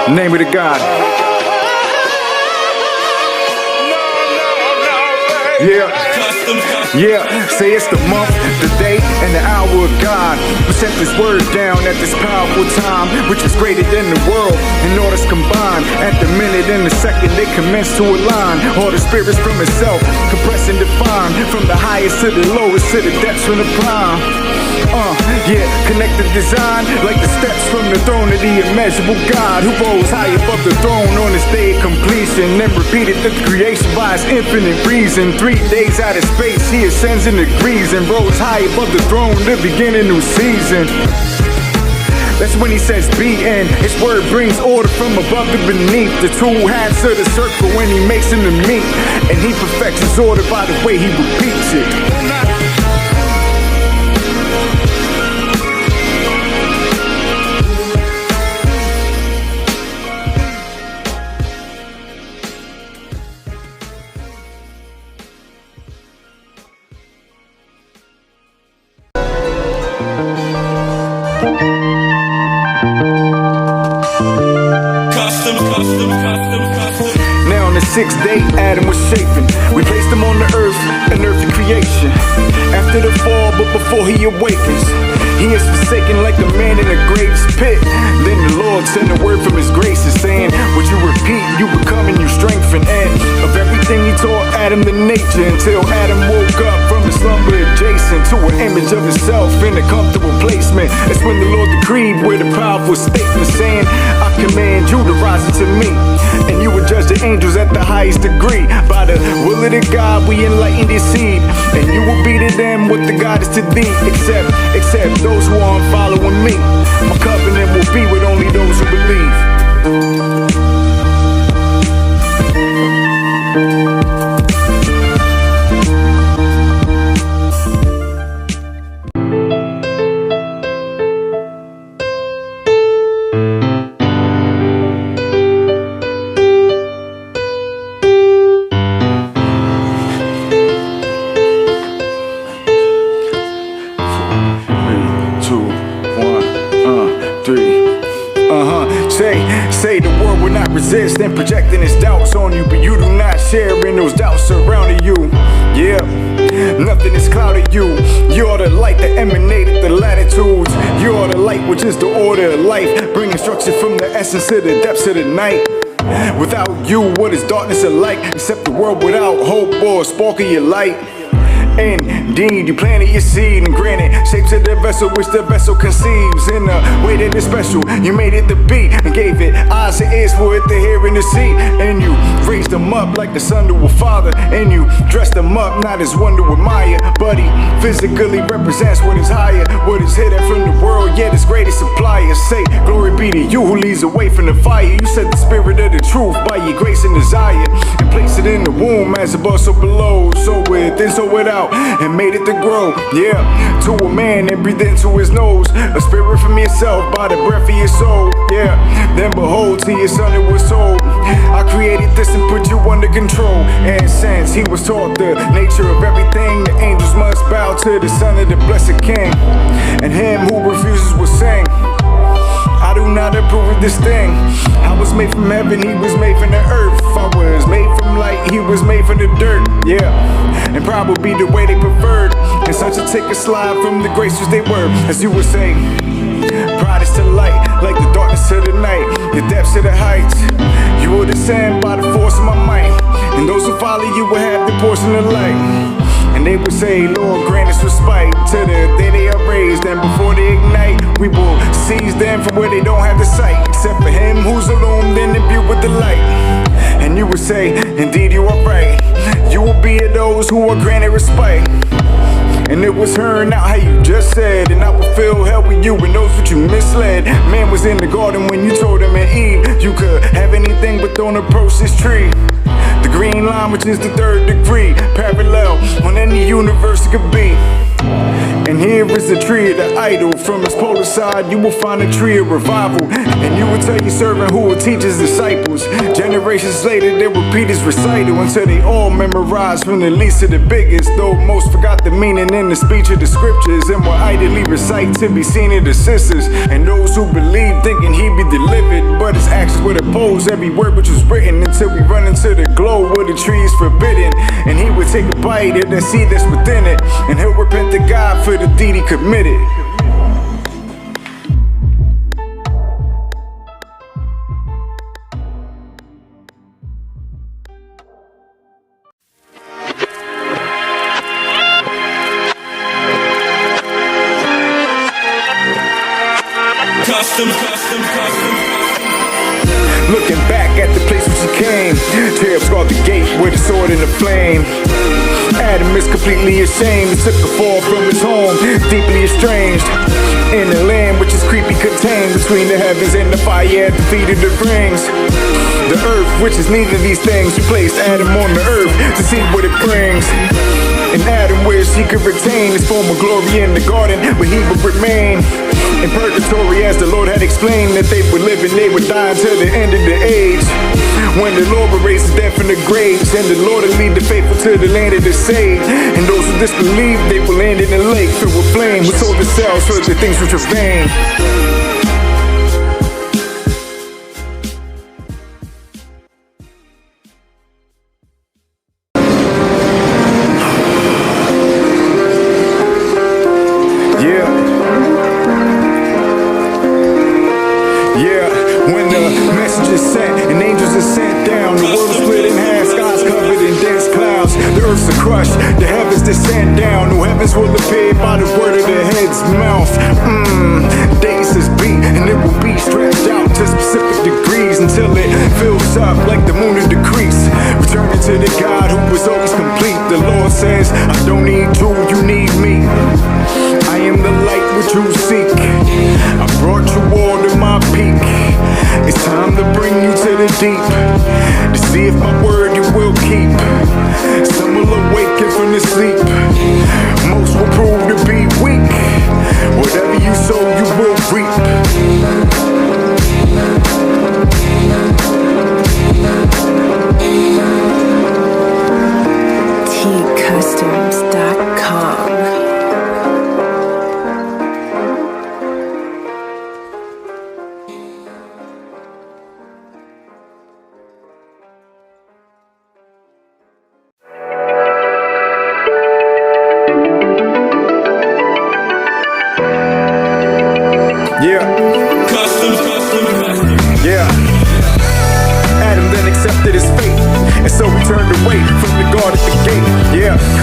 Name of the God. Yeah, say it's the month, the day, and the hour of God. We sent this word down at this powerful time, which is greater than the world, and all that's combined. At the minute and the second, they commence to align. All the spirits from itself, compress and define. From the highest to the lowest, to the depths from the prime. Yeah, connected design, like the steps from the throne of the immeasurable God, who rose high above the throne on his day of completion, then repeated the creation by his infinite reason. 3 days out of space, he ascends in degrees and rose high above the throne to begin a new season. That's when he says be in. His word brings order from above to beneath. The two halves of the circle when he makes them to meet, and he perfects his order by the way he repeats it. Now on the 6th day, Adam was shapen. We placed him on the earth, an earthly creation. After the fall, but before he awakens, he is forsaken like a man in a grave's pit. Then the Lord sent a word from his graces, saying, what you repeat, you become and you strengthen. And of everything he taught Adam the nature, until Adam woke up from the slumber adjacent to an image of himself in a comfortable placement. That's when the Lord decreed with a powerful statement, saying, I command you to rise unto me, and you will judge the angels at the highest degree. By the will of the God we enlighten this seed, and you will be to them what the God is to thee. Except those who aren't following me. My covenant will be with only those who believe. Say the world will not resist and projecting its doubts on you, but you do not share in those doubts surrounding you. Yeah, nothing is clouding you. You're the light that emanated the latitudes. You're the light which is the order of life, bringing instruction from the essence to the depths of the night. Without you, what is darkness alike, except the world without hope or a spark of your light? Indeed, you planted your seed and granted shape to the vessel which the vessel conceives. In a way that is special, you made it to be and gave it eyes and ears for it to hear and to see. And you raised them up like the son to a father, and you dressed them up not as one to admire, but he physically represents what is higher, what is hidden from the world, yet his greatest supplier. Say, glory be to you who leads away from the fire. You set the spirit of the truth by your grace and desire, and place it in the womb as above so below, so within so without, and made it to grow. Yeah, to a man and breathed into his nose a spirit from yourself by the breath of your soul. Yeah, then behold, to your son it was told, I created this and put you under control. And since he was taught the nature of everything, the angels must bow to the son of the blessed king, and him who refuses will sing, I do not approve of this thing. I was made from heaven, he was made from the earth. I was made from light, he was made from the dirt. Yeah, and probably the way they preferred, and such to take a slide from the grace which they were. As you would say, pride is to light, like the darkness to the night, the depths to the heights. You will descend by the force of my might, and those who follow you will have the portion of light. And they would say, Lord, grant us respite to the day they are raised, and before they ignite, we will seize them from where they don't have the sight, except for him who's illumined and imbued with the light. And you would say, indeed you are right, you will be of those who are granted respite. And it was heard out how you just said, and I will fill hell with you and those what you misled. Man was in the garden when you told him in Eve, you could have anything but don't approach this tree. The green line, which is the third degree, parallel on any universe it could be. And here is the tree of the idol. From its polar side you will find a tree of revival. And you will tell your servant who will teach his disciples. Generations later they repeat his recital until they all memorize from the least to the biggest. Though most forgot the meaning in the speech of the scriptures, and will idly recite to be seen in the sisters. And those who believe thinking he be delivered, but his actions would oppose every word which was written, until we run into the glow where the tree is forbidden. And he would take a bite of the seed that's within it, and he'll repent to God for the deed he committed. Looking back at the place where she came, Cherubs guard the gate with a sword and a flame. Adam is completely ashamed. He took a fall from his home, deeply estranged. In the land which is creepy contained, between the heavens and the fire at the feet of the rings. The earth, which is neither of these things, he placed Adam on the earth to see what it brings. And Adam wished he could retain his former glory in the garden, where he would remain in purgatory, as the Lord had explained that they would live and they would die until the end of the age, when the Lord would raise the dead from the graves, and the Lord would lead the faithful to the land of the saved. And those who disbelieve, they will land in a lake filled with flame, who sold themselves for the things which are vain. When the message is sent and angels are sent down, the world is split in half, skies covered in dense clouds. The earth's are crushed, the heavens descend down. New heavens will appear by the word of the head's mouth. Days is beat and it will be stretched out to specific degrees until it fills up like the moon in decrease. Returning to the God who was always complete. The Lord says, I don't need you, you need me. I am the light which you seek. I brought you all to my peak. It's time to bring you to the deep, to see if my word you will keep. Some will awaken from the sleep, most will prove to be weak. Whatever you sow you will reap. tcustoms.com. Adam then accepted his fate, and so he turned away from the guard at the gate.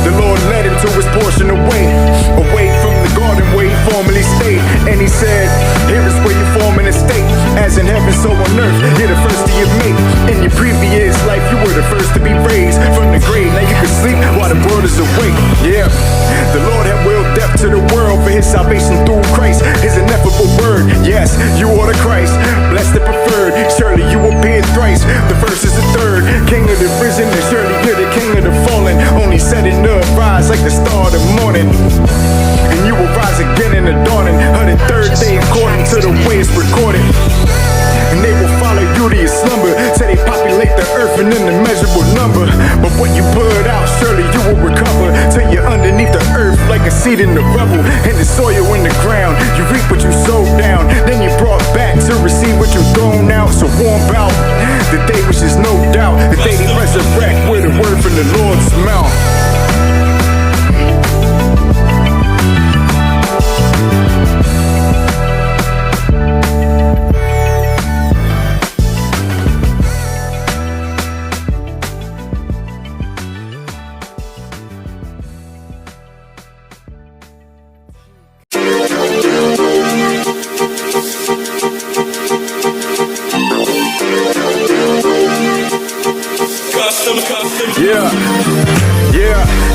The Lord led him to his portion away from the garden where he formerly stayed. And he said, here is where you form an estate, as in heaven so on earth. You're the first of your mate. In your previous life you were the first to be raised from the grave. Now you can sleep while the world is awake. The Lord had willed death to the world for his salvation through Christ, his ineffable word. Yes, you are the Christ, blessed and preferred. Surely you appeared thrice, the first is the third. King of the risen, and surely you're the king of the fallen. Only setting up, rise like the star of the morning, and you will rise again in the dawning of the third day, according to the way it's recorded. And they will follow you to your slumber, till they populate the earth in an immeasurable number. But what you put out, surely you will recover, till you're underneath the earth like a seed in the rubble, and the soil in the ground. You reap what you sowed down, then you brought back to receive what you thrown out. So warm out the day which is no doubt the day they resurrect with a word from the Lord's mouth.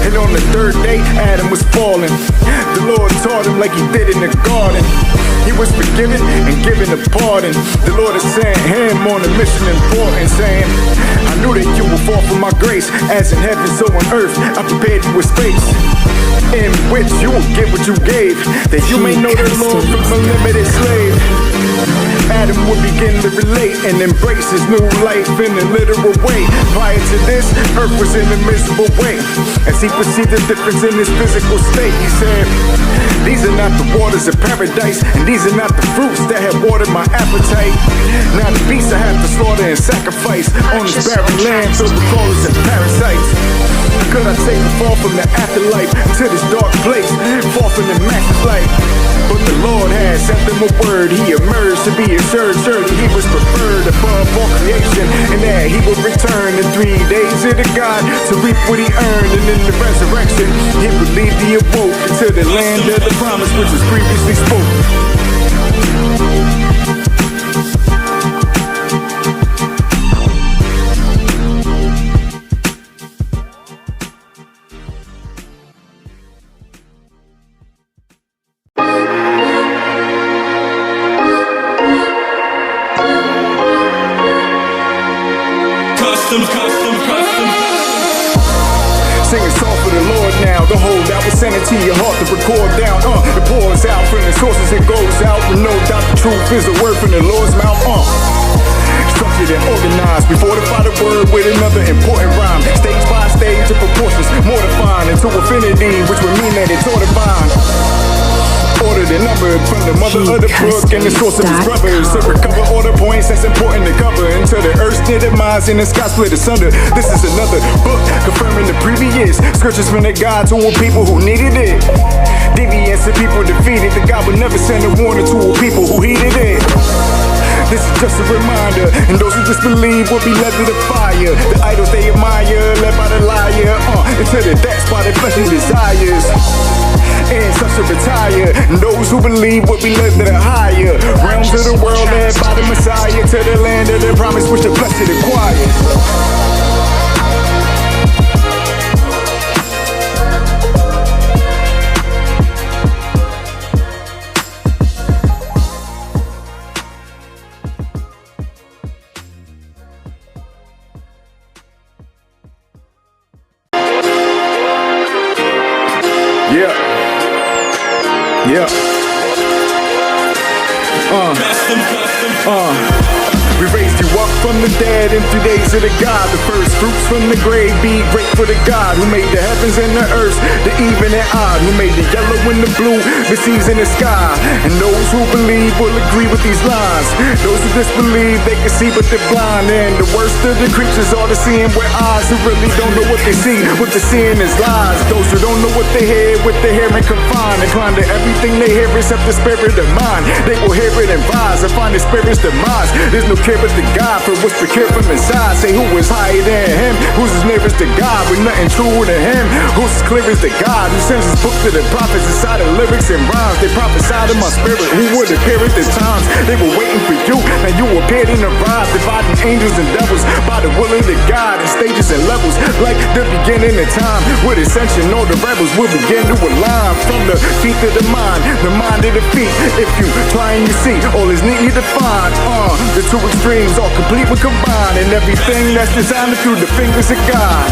And on the third day Adam was falling. The Lord taught him like he did in the garden. He was forgiven and given a pardon. The Lord has sent him on a mission important, saying, I knew that you would fall from my grace. As in heaven, so on earth, I prepared you a space in which you will get what you gave, that you may know the Lord from a limited slave. Adam would begin to relate and embrace his new life in a literal way. Prior to this, earth was in a miserable way. As he perceived the difference in his physical state, he said, these are not the waters of paradise, and these are not the fruits that have watered my appetite. Now the beasts I have to slaughter and sacrifice on this barren land filled with crawlers and parasites. How could I take a fall from the afterlife to this dark place, far from the master's light? But the Lord had sent them a word. He emerged to be assured, surely he was preferred above all creation, and that he would return in 3 days to the God to reap what he earned. And in the resurrection, he believed he awoke to the land of the promise which was previously spoken. Sing a song for the Lord now. The hold out will send it to your heart to record down. It pours out from the sources, it goes out. With no doubt the truth is a word from the Lord's mouth. Structured and organized, we fortify the word with another important rhyme. Stage by stage, the proportions more defined into infinity, which would mean that it's all divine. Ordered and numbered from the mother of the book and the source of his brothers. To recover all the points that's important to cover, until the earth's near demise and the sky split asunder. This is another book confirming the previous scriptures from the God to a people who needed it. Deviance of people defeated. The God would never send a warning to a people who heeded it. This is just a reminder, and those who disbelieve will be led to the fire. The idols they admire, led by the liar, into the depths by their fleshly desires. And such to retire, and those who believe will be led to the higher realms of the world, led by the Messiah, to the land of the promise which the blessed acquire. Yeah. We raised you up from the dead in 3 days of the God. The first fruits from the grave, be grateful to God who made the heavens and the earth, the even and odd, who made the yellow and the blue, the seas and the sky. And those who believe will agree with these lines. Those who disbelieve, they can see but they're blind. And the worst of the creatures are the seeing with eyes who really don't know what they see. What they're seeing is lies. Those who don't know what they hear, with their hearing confined, inclined to everything they hear except the spirit of mind. They will hear it and rise and find the spirit's demise. There's no care but the God for what's procured from inside. Say who is higher than him, who's as nearest to God, with nothing truer than him, who's as clear as the God who sends his book to the prophets inside of lyrics and rhymes. They prophesied in my spirit who would appear at the times. They were waiting for you, now you appeared in the rise, dividing angels and devils by the will of the God in stages and levels, like the beginning of time. With ascension, all the rebels will begin to align, from the feet to the mind to the feet. If you try and you see, all is neatly defined. The two extremes all complete when combined, and everything that's designed through the fingers of God.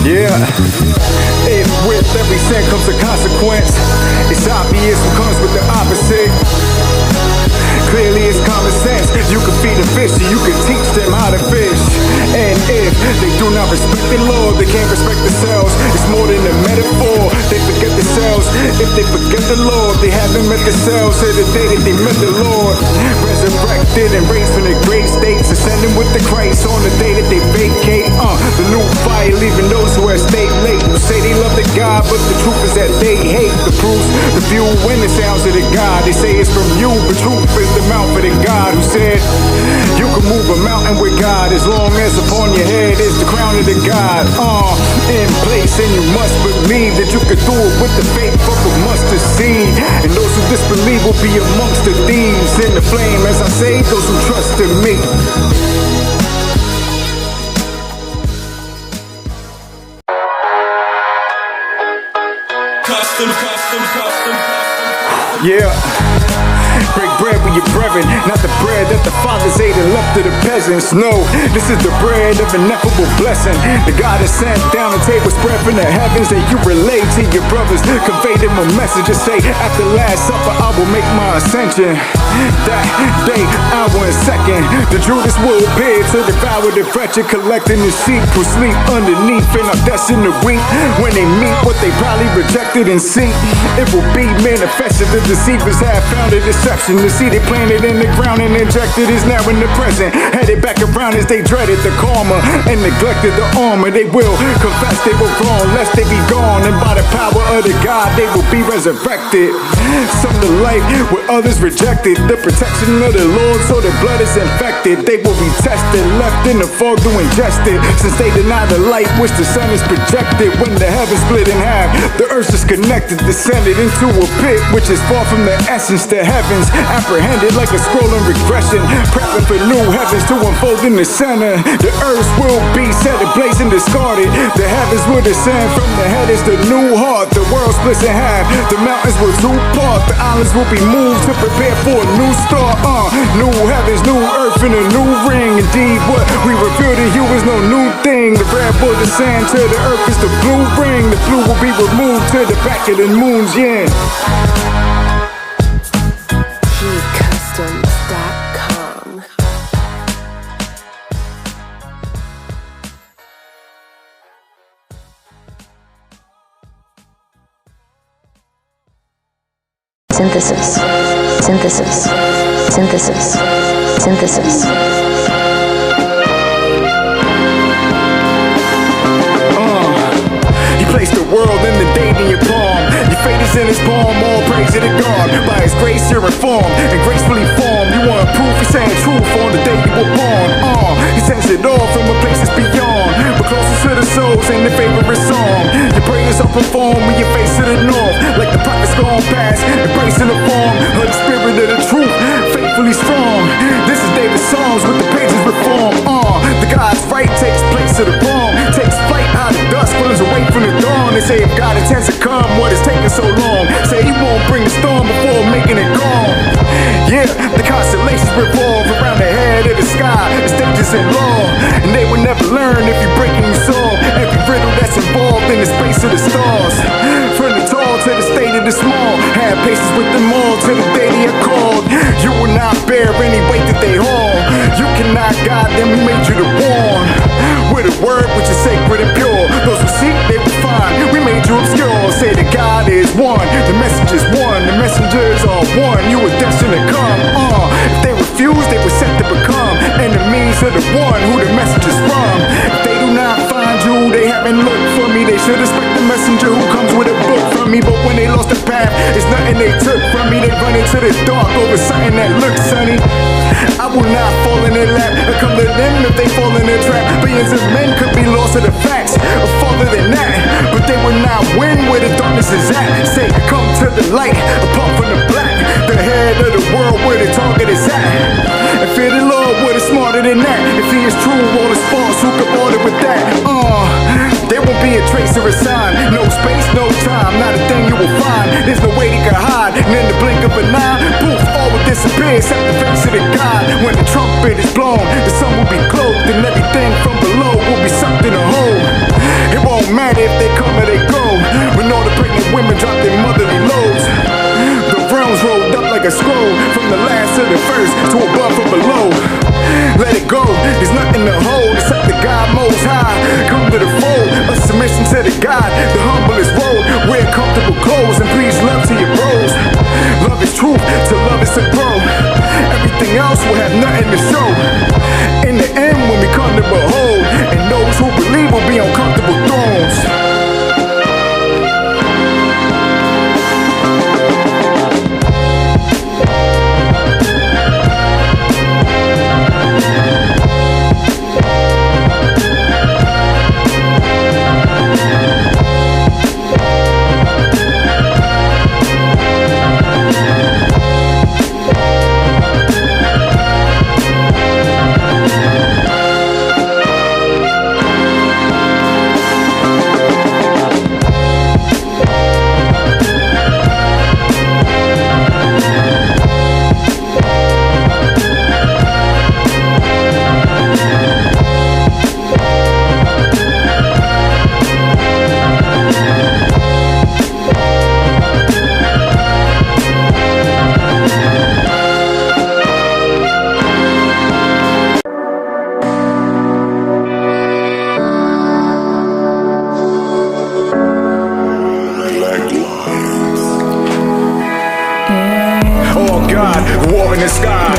Yeah. If with every sin comes a consequence, it's obvious who comes with the opposite. Clearly it's common sense. You can feed a fish and you can teach them how to fish. And if they do not respect the Lord, they can't respect themselves. It's more than a metaphor. They forget themselves. If they forget the Lord, they haven't met themselves. To the day that they met the Lord, resurrected and raised from the grave states, ascending with the Christ on the day that they vacate. The new fire leaving those who have stayed late, who say they love the God, but the truth is that they hate the proofs, the view, and the sounds of the God. They say it's from you, but truth is the mouth of the God who said you can move a mountain with God as long as upon your head is the crown of the God. in place, and you must believe that you can do it with the faith of a mustard seed. And those who disbelieve will be amongst the thieves in the flame, as I say, those who trust in me. Custom. Yeah. Break bread with your brethren, not the bread that the fathers ate and left to the peasants. No, this is the bread of ineffable blessing. The God has sent down a table spread from the heavens that you relate to your brothers. Convey them a message and say, at the last supper I will make my ascension. That day, hour and second, the Judas will appear to devour the wretched, collecting the sheep who sleep underneath and are destined to weep when they meet what they probably rejected and seek. It will be manifested. The deceivers have found a deception. The seed they planted in the ground and injected is now in the present. Headed back around as they dreaded the karma and neglected the armor. They will confess they were wrong, lest they be gone. And by the power of the God, they will be resurrected. Some to life where others rejected the protection of the Lord, so their blood is infected. They will be tested, left in the fog to ingest it, since they deny the light which the sun is projected. When the heavens split in half, the earth is connected, descended into a pit which is far from the essence. The heavens apprehended like a scrolling regression, prepping for new heavens to unfold in the center. The earth will be set ablaze and discarded. The heavens will descend from the head is the new heart. The world splits in half, the mountains will two-part. The islands will be moved to prepare for a new start. New heavens, new earth, and a new ring. Indeed, what we reveal to you is no new thing. The red will descend to the earth is the blue ring. The blue will be removed to the back of the moon's yin. Customs.com. Synthesis. He placed the world in the date in your palm. Your fate is in his palm. All praise to the God. By his grace you're reformed and gracefully formed. You want proof, he's saying truth on the day you were born. He sends it all from a place that's beyond, but closer to the souls in the favorite song. Your prayers are performed with your face to the north, like the prophets gone past, embracing the form of the spirit of the truth, faithfully strong. This is David's Psalms with the pages reformed. The God's right takes place to the wrong, takes flight out of dust, runs away from the dawn. They say if God intends to come, what is taking so long? Say he won't bring the storm before making it gone. Yeah, the constellations revolve around the head of the sky. It's dangerous and law, and they will never learn if you break and you solve every riddle that's involved in the space of the stars. From the tall to the state of the small, have patience with them all till the day they are called. You will not bear any weight that they haul. You cannot guide them, we made you to warn. With a word which is sacred and pure, those who seek they will find. We made you obscure. Say that God is one, the message is one, the messengers are one. You were destined to come. If they refuse, they were set to become enemies of the one who the message is from. If they do not find you, they haven't looked for me. They should expect the messenger who comes with a book from me. But when they lost the path, it's nothing they took from me. They run into the dark over something that looks sunny. I will not fall in their lap or come to them if they fall in their trap. Billions of men could be lost to the facts or farther than that, but they will not win where the darkness is at. Say, come to the light, apart from the black, the head of the world where the target is at. And fear the Lord, what is smarter than that? If he is true, all is false, who can order with that? There won't be a trace or a sign, no space, no time, not a thing you will find. There's no way they can hide, and in the blink of an eye, poof, all will disappear except the face of the God. When the trumpet is blown, the sun will be cloaked, and everything from below will be something to hold. It won't matter if they come or they go, when all the pregnant women drop their motherly loads. The realms rolled up like a scroll, from the last to the first, to above or below. Let it go, there's nothing to hold except the God most high. Come to the fold, a submission to the God, the humblest road. Wear comfortable clothes and preach love to your bros. Love is truth, to love is to grow. Everything else will have nothing to show. In the end, when we come to behold, and those who believe will be on comfortable thrones. God, war in the sky.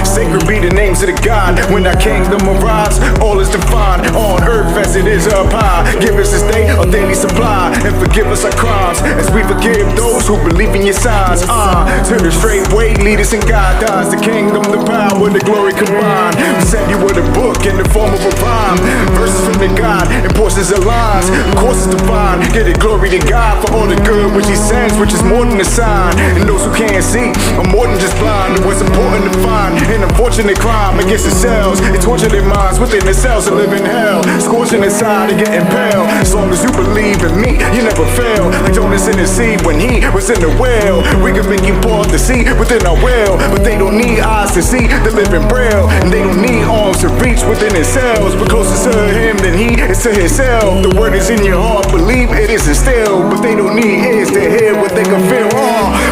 Sacred be the names of the God. When our kingdom arrives, all is defined on earth as it is up high. Give us this day our daily supply, and forgive us our crimes as we forgive those who believe in your signs. To the straight way, lead us and guide us. The kingdom, the power, the glory combined. We send you with a book in the form of a rhyme, verses from the God and portions of lines. Courses divine, get it glory to God for all the good which He sends, which is more than a sign. And those who can't see are more than just blind. What's important to find an unfortunate crime against themselves, and torture their minds within themselves and live in hell, scorching inside and getting pale. As long as you believe in me, you never fail. Like Jonas in the sea when he was in the well. We can make you part the sea within our will, but they don't need eyes to see the living braille, and they don't need arms to reach within themselves. We're closer to Him than He is to Himself. The word is in your heart, believe it is instilled, but they don't need ears to hear what they can feel.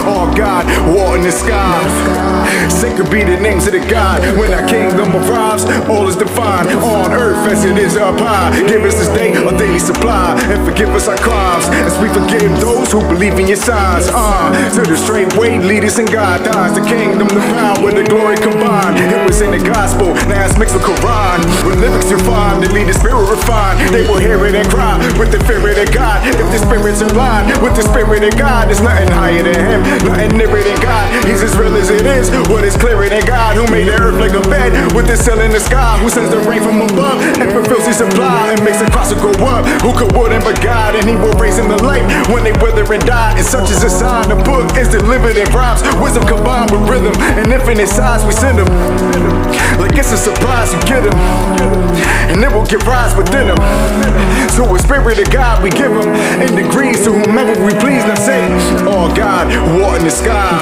Oh God, war in the sky. Sacred be the names of the God. When our kingdom arrives, all is defined on earth as it is up high. Give us this day our daily supply, and forgive us our crimes as we forgive those who believe in your signs. To the straight way, lead us and guide us. The kingdom, the power, the glory combined. It was in the gospel, now it's mixed with Quran. With lyrics you find, they lead the spirit refined. They will hear it and cry with the spirit of God. If the spirit's in line with the spirit of God, there's nothing higher than Him, nothing nearer than God. He's as real as it is, what is clearer than God, who made the earth like a bed with the cell in the sky, who sends the rain from above and fulfills His supply and makes the cross go up. Who could wouldn't but God, and He will raise Him to life when they wither and die. And such is a sign. The book is delivered in rhymes, wisdom combined with rhythm, and infinite size we send Him. Like it's a surprise, you get Him, and it will give rise within Him. So a spirit of God we give Him in degrees to whomever we please. Now say, oh God, war in the sky.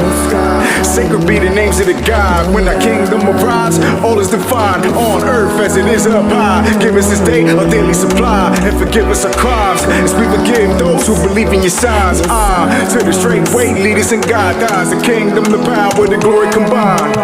Sacred be the names of the God. When our kingdom arrives, all is defined on earth as it is up high. Give us this day our daily supply, and forgive us our crimes as we forgive those who believe in your signs. To the straight way, lead us and guide us. The kingdom, the power, the glory combined.